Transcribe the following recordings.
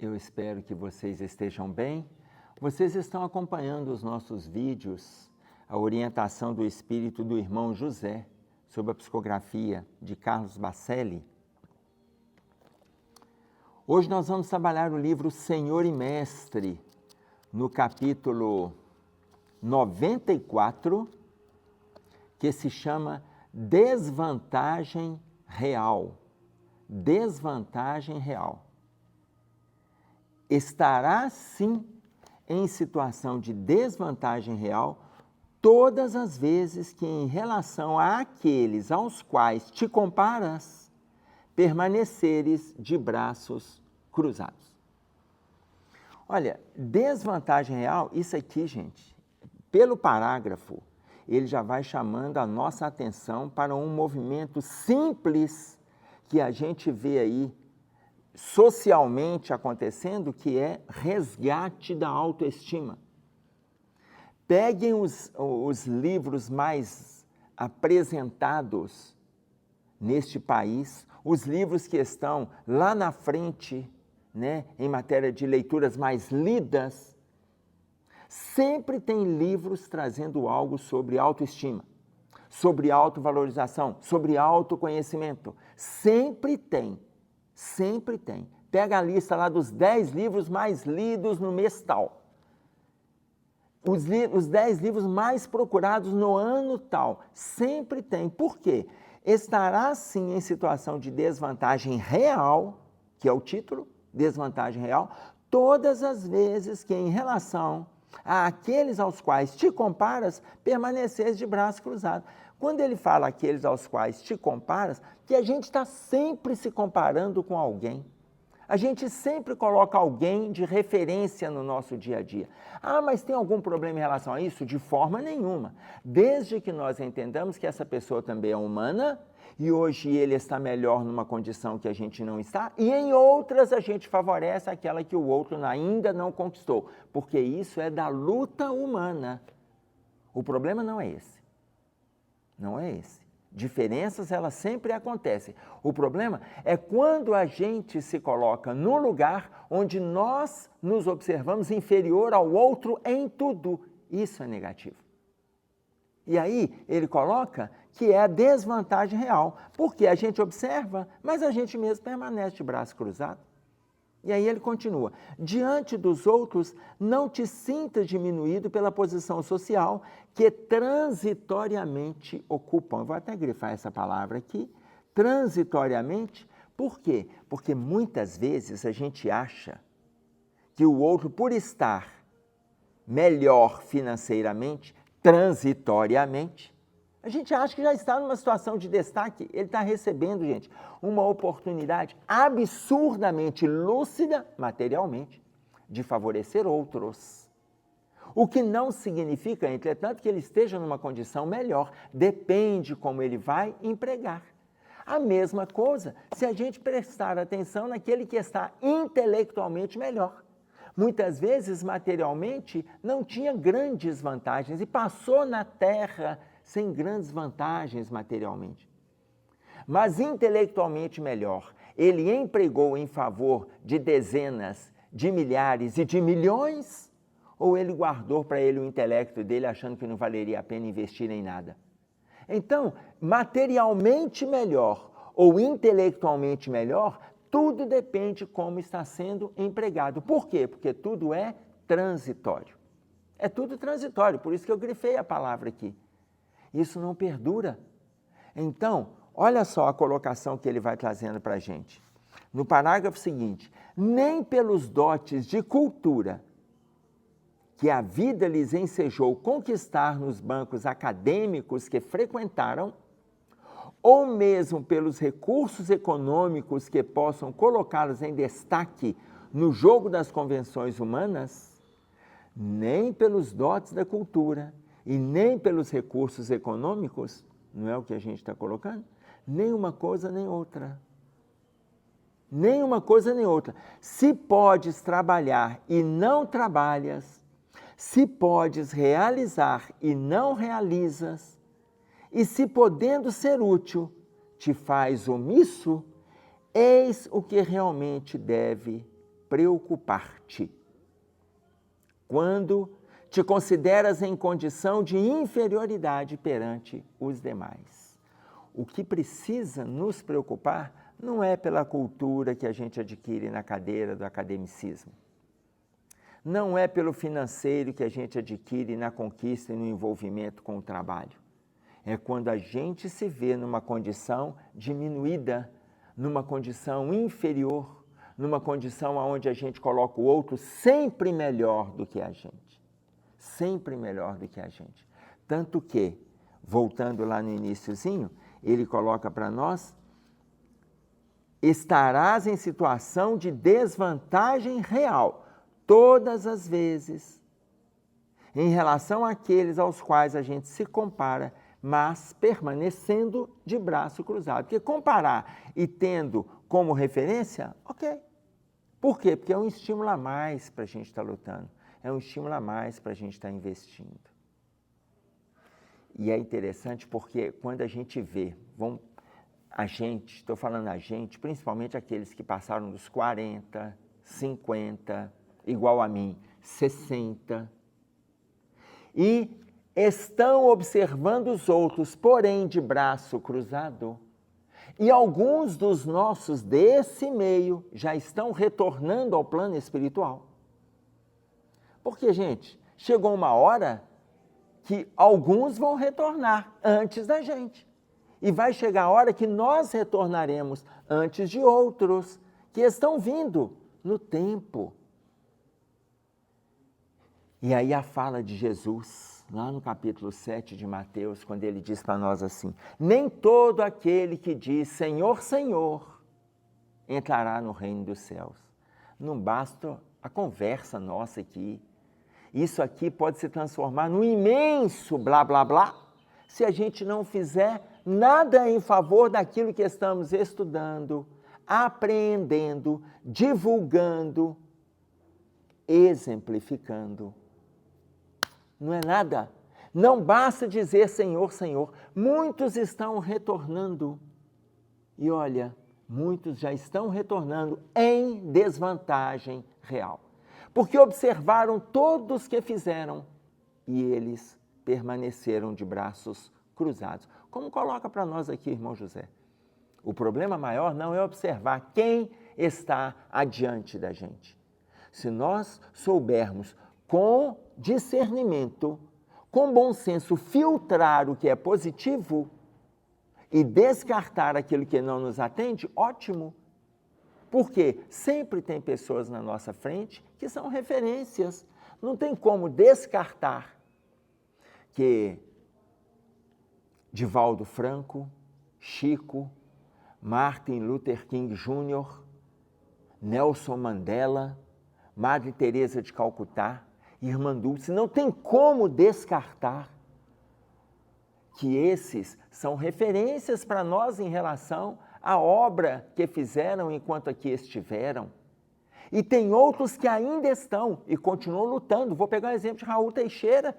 Eu espero que vocês estejam bem. Vocês estão acompanhando os nossos vídeos, a orientação do espírito do irmão José, sob a psicografia de Carlos Bacelli. Hoje nós vamos trabalhar o livro Senhor e Mestre, no capítulo 94, que se chama Desvantagem Real. Desvantagem real. Estará sim em situação de desvantagem real todas as vezes que, em relação àqueles aos quais te comparas, permaneceres de braços cruzados. Olha, desvantagem real, isso aqui, gente, pelo parágrafo, ele já vai chamando a nossa atenção para um movimento simples que a gente vê aí socialmente acontecendo, que é resgate da autoestima. Peguem os livros mais apresentados neste país, os livros que estão lá na frente, né, em matéria de leituras mais lidas, sempre tem livros trazendo algo sobre autoestima, sobre autovalorização, sobre autoconhecimento. Sempre tem, sempre tem. Pega a lista lá dos 10 livros mais lidos no mês tal. Os 10 livros mais procurados no ano tal. Sempre tem. Por quê? Estará, sim, em situação de desvantagem real, que é o título, desvantagem real, todas as vezes que, em relação àqueles aos quais te comparas, permaneceres de braço cruzado. Quando ele fala aqueles aos quais te comparas, que a gente está sempre se comparando com alguém. A gente sempre coloca alguém de referência no nosso dia a dia. Ah, mas tem algum problema em relação a isso? De forma nenhuma. Desde que nós entendamos que essa pessoa também é humana e hoje ele está melhor numa condição que a gente não está, e em outras a gente favorece aquela que o outro ainda não conquistou, porque isso é da luta humana. O problema não é esse. Não é esse. Diferenças, elas sempre acontecem. O problema é quando a gente se coloca no lugar onde nós nos observamos inferior ao outro em tudo. Isso é negativo. E aí ele coloca que é a desvantagem real, porque a gente observa, mas a gente mesmo permanece de braço cruzado. E aí ele continua, diante dos outros, não te sintas diminuído pela posição social que transitoriamente ocupam. Eu vou até grifar essa palavra aqui, transitoriamente. Por quê? Porque muitas vezes a gente acha que o outro, por estar melhor financeiramente, transitoriamente, a gente acha que já está numa situação de destaque. Ele está recebendo, gente, uma oportunidade absurdamente lúcida, materialmente, de favorecer outros. O que não significa, entretanto, que ele esteja numa condição melhor. Depende como ele vai empregar. A mesma coisa se a gente prestar atenção naquele que está intelectualmente melhor. Muitas vezes, materialmente, não tinha grandes vantagens e passou na terra sem grandes vantagens materialmente. Mas intelectualmente melhor, ele empregou em favor de dezenas, de milhares e de milhões, ou ele guardou para ele o intelecto dele achando que não valeria a pena investir em nada? Então, materialmente melhor ou intelectualmente melhor, tudo depende de como está sendo empregado. Por quê? Porque tudo é transitório. É tudo transitório, por isso que eu grifei a palavra aqui. Isso não perdura. Então, olha só a colocação que ele vai trazendo para a gente. No parágrafo seguinte, nem pelos dotes de cultura que a vida lhes ensejou conquistar nos bancos acadêmicos que frequentaram, ou mesmo pelos recursos econômicos que possam colocá-los em destaque no jogo das convenções humanas, nem pelos dotes da cultura e nem pelos recursos econômicos, não é o que a gente está colocando? Nem uma coisa nem outra. Nem uma coisa nem outra. Se podes trabalhar e não trabalhas, se podes realizar e não realizas, e se podendo ser útil, te faz omisso, eis o que realmente deve preocupar-te. Quando te consideras em condição de inferioridade perante os demais. O que precisa nos preocupar não é pela cultura que a gente adquire na cadeira do academicismo. Não é pelo financeiro que a gente adquire na conquista e no envolvimento com o trabalho. É quando a gente se vê numa condição diminuída, numa condição inferior, numa condição onde a gente coloca o outro sempre melhor do que a gente. Sempre melhor do que a gente. Tanto que, voltando lá no iniciozinho, ele coloca para nós, estarás em situação de desvantagem real, todas as vezes, em relação àqueles aos quais a gente se compara, mas permanecendo de braço cruzado. Porque comparar e tendo como referência, ok. Por quê? Porque é um estímulo a mais para a gente estar lutando. É um estímulo a mais para a gente estar investindo. E é interessante porque quando a gente vê, estou falando a gente, principalmente aqueles que passaram dos 40, 50, igual a mim, 60, e estão observando os outros, porém de braço cruzado, e alguns dos nossos desse meio já estão retornando ao plano espiritual. Porque, gente, chegou uma hora que alguns vão retornar antes da gente. E vai chegar a hora que nós retornaremos antes de outros que estão vindo no tempo. E aí a fala de Jesus, lá no capítulo 7 de Mateus, quando ele diz para nós assim, nem todo aquele que diz Senhor, Senhor, entrará no reino dos céus. Não basta a conversa nossa aqui. Isso aqui pode se transformar num imenso blá, blá, blá, se a gente não fizer nada em favor daquilo que estamos estudando, apreendendo, divulgando, exemplificando. Não é nada. Não basta dizer Senhor, Senhor. Muitos estão retornando. E olha, muitos já estão retornando em desvantagem real. Porque observaram todos que fizeram e eles permaneceram de braços cruzados. Como coloca para nós aqui, irmão José? O problema maior não é observar quem está adiante da gente. Se nós soubermos com discernimento, com bom senso, filtrar o que é positivo e descartar aquilo que não nos atende, ótimo. Porque sempre tem pessoas na nossa frente que são referências. Não tem como descartar que Divaldo Franco, Chico, Martin Luther King Jr., Nelson Mandela, Madre Teresa de Calcutá, Irmã Dulce, não tem como descartar que esses são referências para nós em relação à obra que fizeram enquanto aqui estiveram. E tem outros que ainda estão e continuam lutando. Vou pegar o exemplo de Raul Teixeira,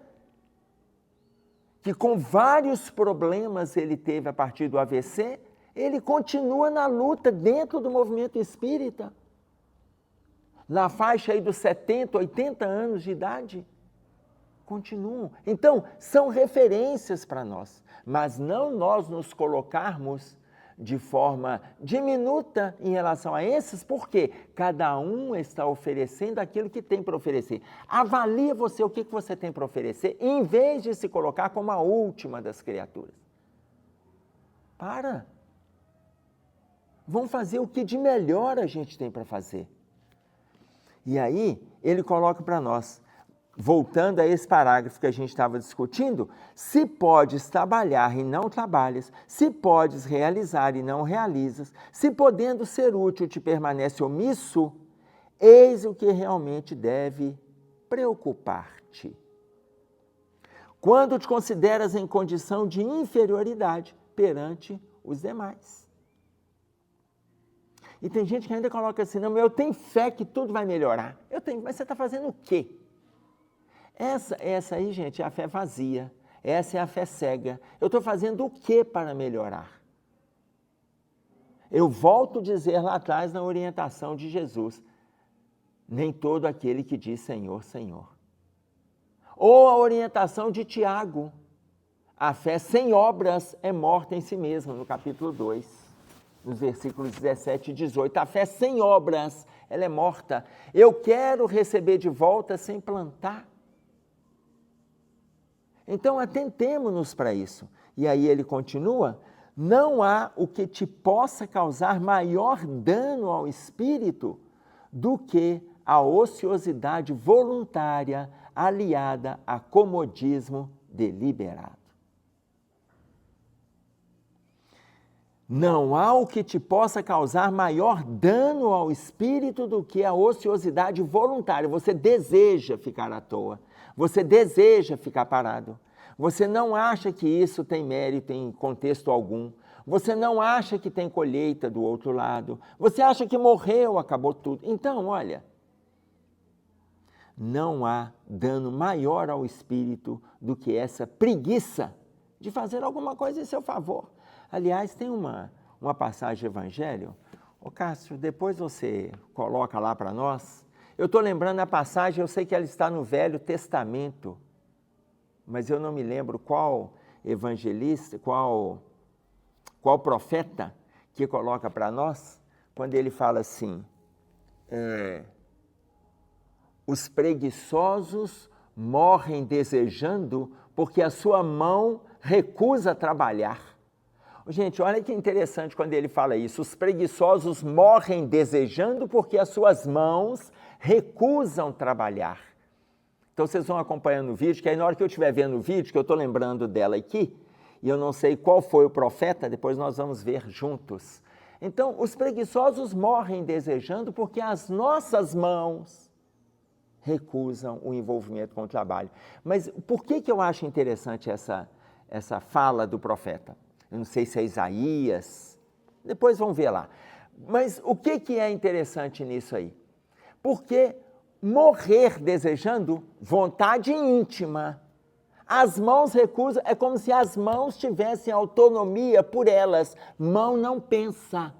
que com vários problemas ele teve a partir do AVC, ele continua na luta dentro do movimento espírita. Na faixa aí dos 70, 80 anos de idade, continuam. Então, são referências para nós, mas não nós nos colocarmos de forma diminuta em relação a esses, porque cada um está oferecendo aquilo que tem para oferecer. Avalie você o que você tem para oferecer, em vez de se colocar como a última das criaturas. Para! Vamos fazer o que de melhor a gente tem para fazer. E aí, ele coloca para nós, voltando a esse parágrafo que a gente estava discutindo, se podes trabalhar e não trabalhas, se podes realizar e não realizas, se podendo ser útil te permanece omisso, eis o que realmente deve preocupar-te. Quando te consideras em condição de inferioridade perante os demais. E tem gente que ainda coloca assim, não, eu tenho fé que tudo vai melhorar. Eu tenho, mas você está fazendo o quê? Essa aí, gente, é a fé vazia. Essa é a fé cega. Eu estou fazendo o quê para melhorar? Eu volto a dizer lá atrás na orientação de Jesus. nem todo aquele que diz Senhor, Senhor. Ou a orientação de Tiago, a fé sem obras é morta em si mesma, no capítulo 2, nos versículos 17 e 18. A fé sem obras, ela é morta. Eu quero receber de volta sem plantar. Então, atentemo-nos para isso. E aí ele continua, não há o que te possa causar maior dano ao espírito do que a ociosidade voluntária aliada a comodismo deliberado. Não há o que te possa causar maior dano ao espírito do que a ociosidade voluntária. Você deseja ficar à toa, você deseja ficar parado. Você não acha que isso tem mérito em contexto algum. Você não acha que tem colheita do outro lado. Você acha que morreu, acabou tudo. Então, olha, não há dano maior ao espírito do que essa preguiça de fazer alguma coisa em seu favor. Aliás, tem uma passagem do Evangelho. Ô Cássio, depois você coloca lá para nós. Eu estou lembrando a passagem, eu sei que ela está no Velho Testamento, mas eu não me lembro qual evangelista, qual profeta que coloca para nós, quando ele fala assim, os preguiçosos morrem desejando porque a sua mão recusa trabalhar. Gente, olha que interessante quando ele fala isso. Os preguiçosos morrem desejando porque as suas mãos recusam trabalhar. Então, vocês vão acompanhando o vídeo, que aí na hora que eu estiver vendo o vídeo, que eu estou lembrando dela aqui, e eu não sei qual foi o profeta, depois nós vamos ver juntos. Então, os preguiçosos morrem desejando porque as nossas mãos recusam o envolvimento com o trabalho. Mas por que eu acho interessante essa fala do profeta? Eu não sei se é Isaías, depois vamos ver lá. Mas o que é interessante nisso aí? Porque morrer desejando, vontade íntima. As mãos recusam, é como se as mãos tivessem autonomia por elas. Mão não pensa.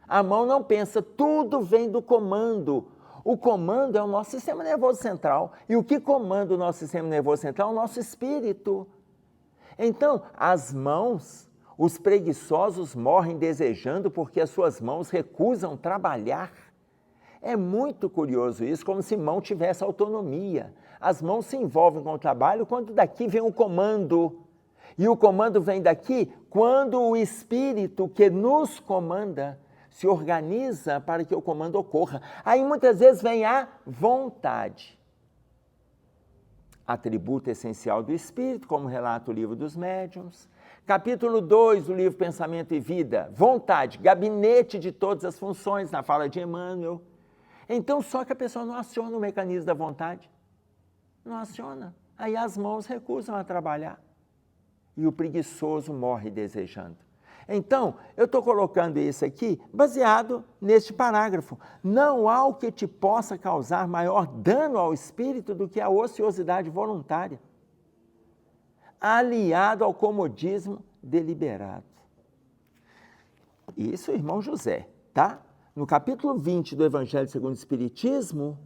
A mão não pensa, tudo vem do comando. O comando é o nosso sistema nervoso central. E o que comanda o nosso sistema nervoso central é o nosso espírito. Então, as mãos, os preguiçosos morrem desejando porque as suas mãos recusam trabalhar. É muito curioso isso, como se mão tivesse autonomia. As mãos se envolvem com o trabalho quando daqui vem um comando. E o comando vem daqui quando o espírito que nos comanda se organiza para que o comando ocorra. Aí muitas vezes vem a vontade. Atributo essencial do espírito, como relata o livro dos médiuns. Capítulo 2 do livro Pensamento e Vida, vontade, gabinete de todas as funções, na fala de Emmanuel. Então, só que a pessoa não aciona o mecanismo da vontade. Não aciona. Aí as mãos recusam a trabalhar. E o preguiçoso morre desejando. Então, eu estou colocando isso aqui baseado neste parágrafo. Não há o que te possa causar maior dano ao espírito do que a ociosidade voluntária, aliado ao comodismo deliberado. Isso, irmão José, tá? No capítulo 20 do Evangelho segundo o Espiritismo,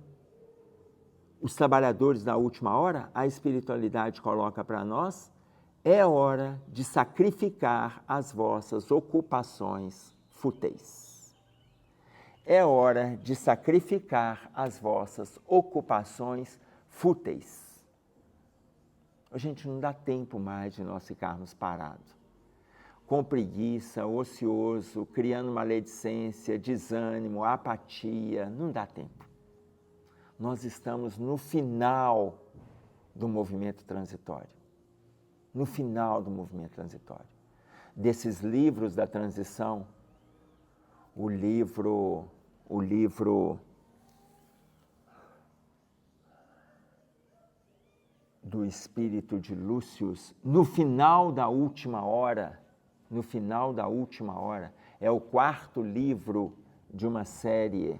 os trabalhadores da última hora, a espiritualidade coloca para nós, é hora de sacrificar as vossas ocupações fúteis. É hora de sacrificar as vossas ocupações fúteis. A gente não dá tempo mais de nós ficarmos parados, com preguiça, ocioso, criando maledicência, desânimo, apatia, não dá tempo. Nós estamos no final do movimento transitório. No final do movimento transitório. Desses livros da transição, o livro do Espírito de Lúcius, no final da última hora, é o quarto livro de uma série,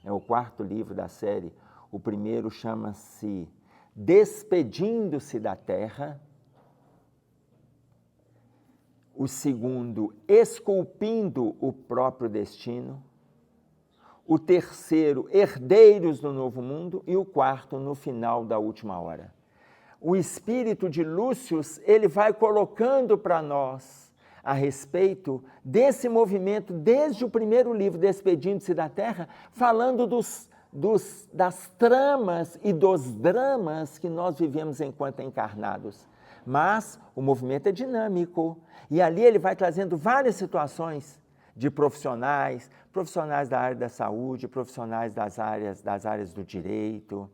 é o quarto livro da série. O primeiro chama-se Despedindo-se da Terra, o segundo, Esculpindo o Próprio Destino, o terceiro, herdeiros do novo mundo, e o quarto, no final da última hora. O espírito de Lúcio, ele vai colocando para nós a respeito desse movimento, desde o primeiro livro, Despedindo-se da Terra, falando das tramas e dos dramas que nós vivemos enquanto encarnados. Mas o movimento é dinâmico, e ali ele vai trazendo várias situações de profissionais da área da saúde, profissionais das áreas do direito,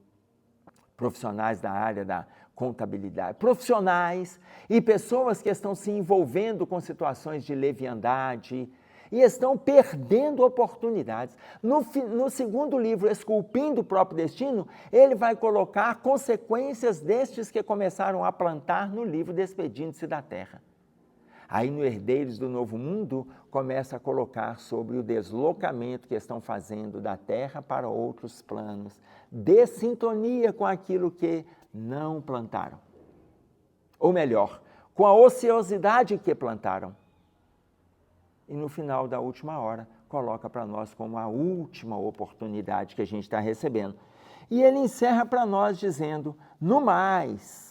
profissionais da área da contabilidade, profissionais e pessoas que estão se envolvendo com situações de leviandade e estão perdendo oportunidades. No segundo livro, Esculpindo o Próprio Destino, ele vai colocar consequências destes que começaram a plantar no livro Despedindo-se da Terra. Aí no Herdeiros do Novo Mundo, começa a colocar sobre o deslocamento que estão fazendo da Terra para outros planos, de sintonia com aquilo que não plantaram. Ou melhor, com a ociosidade que plantaram. E no final da última hora, coloca para nós como a última oportunidade que a gente está recebendo. E ele encerra para nós dizendo, no mais,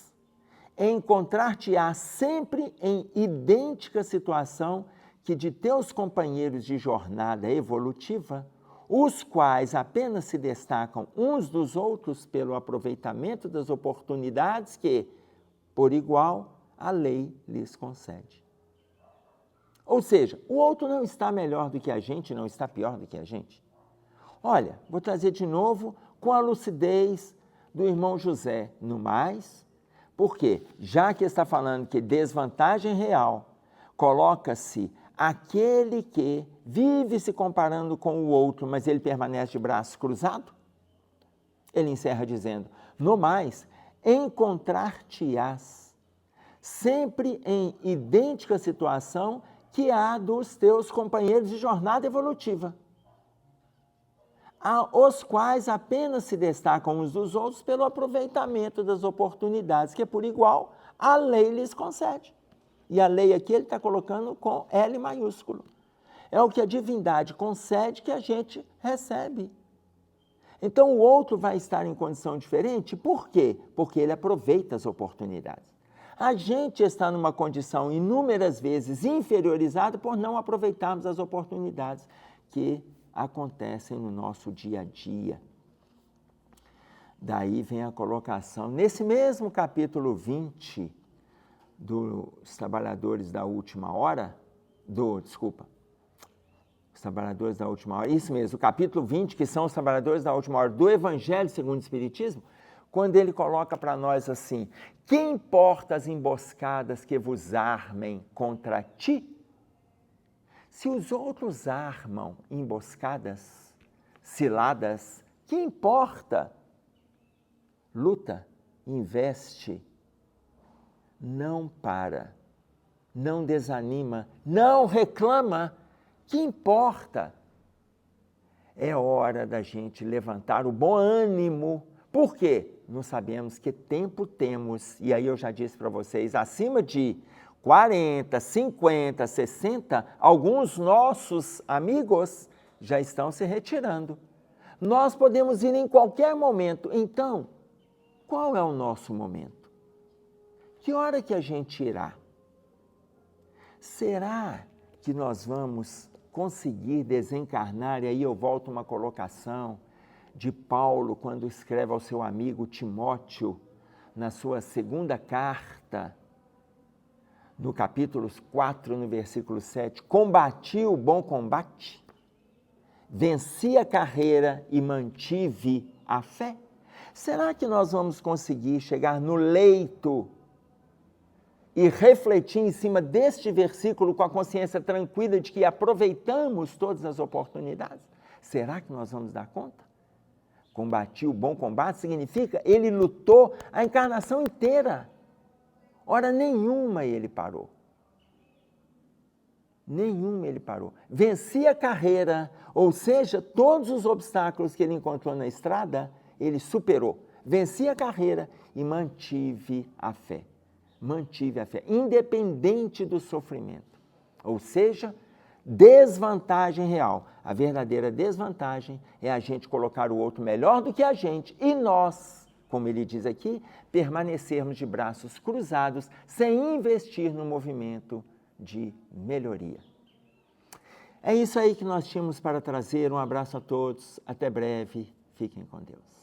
encontrar-te-á sempre em idêntica situação que de teus companheiros de jornada evolutiva, os quais apenas se destacam uns dos outros pelo aproveitamento das oportunidades que, por igual, a lei lhes concede. Ou seja, o outro não está melhor do que a gente, não está pior do que a gente. Olha, vou trazer de novo com a lucidez do irmão José, no mais. Porque, já que está falando que desvantagem real, coloca-se aquele que vive se comparando com o outro, mas ele permanece de braço cruzado. Ele encerra dizendo, no mais, encontrar-te-ás sempre em idêntica situação que a dos teus companheiros de jornada evolutiva, os quais apenas se destacam uns dos outros pelo aproveitamento das oportunidades que, por igual, a lei lhes concede. E a lei aqui ele está colocando com L maiúsculo. É o que a divindade concede que a gente recebe. Então, o outro vai estar em condição diferente, por quê? Porque ele aproveita as oportunidades. A gente está numa condição inúmeras vezes inferiorizada por não aproveitarmos as oportunidades que acontecem no nosso dia a dia. Daí vem a colocação, nesse mesmo capítulo 20 dos Trabalhadores da Última Hora, os Trabalhadores da Última Hora, isso mesmo, o capítulo 20, que são os Trabalhadores da Última Hora do Evangelho segundo o Espiritismo, quando ele coloca para nós assim, que importa as emboscadas que vos armem contra ti? Se os outros armam emboscadas, ciladas, que importa? Luta, investe, não para, não desanima, não reclama, que importa? É hora da gente levantar o bom ânimo. Por quê? Nós sabemos que tempo temos, e aí eu já disse para vocês, acima de 40, 50, 60, alguns nossos amigos já estão se retirando. Nós podemos ir em qualquer momento. Então, qual é o nosso momento? Que hora que a gente irá? Será que nós vamos conseguir desencarnar? E aí eu volto a uma colocação de Paulo, quando escreve ao seu amigo Timóteo, na sua segunda carta, no capítulo 4, no versículo 7, combati o bom combate, venci a carreira e mantive a fé. Será que nós vamos conseguir chegar no leito e refletir em cima deste versículo com a consciência tranquila de que aproveitamos todas as oportunidades? Será que nós vamos dar conta? Combati o bom combate significa ele lutou a encarnação inteira. Hora nenhuma ele parou. Nenhuma ele parou. Venci a carreira, ou seja, todos os obstáculos que ele encontrou na estrada, ele superou. Venci a carreira e mantive a fé. Mantive a fé, independente do sofrimento. Ou seja, desvantagem real. A verdadeira desvantagem é a gente colocar o outro melhor do que a gente e nós, como ele diz aqui, permanecermos de braços cruzados sem investir no movimento de melhoria. É isso aí que nós tínhamos para trazer. Um abraço a todos. Até breve. Fiquem com Deus.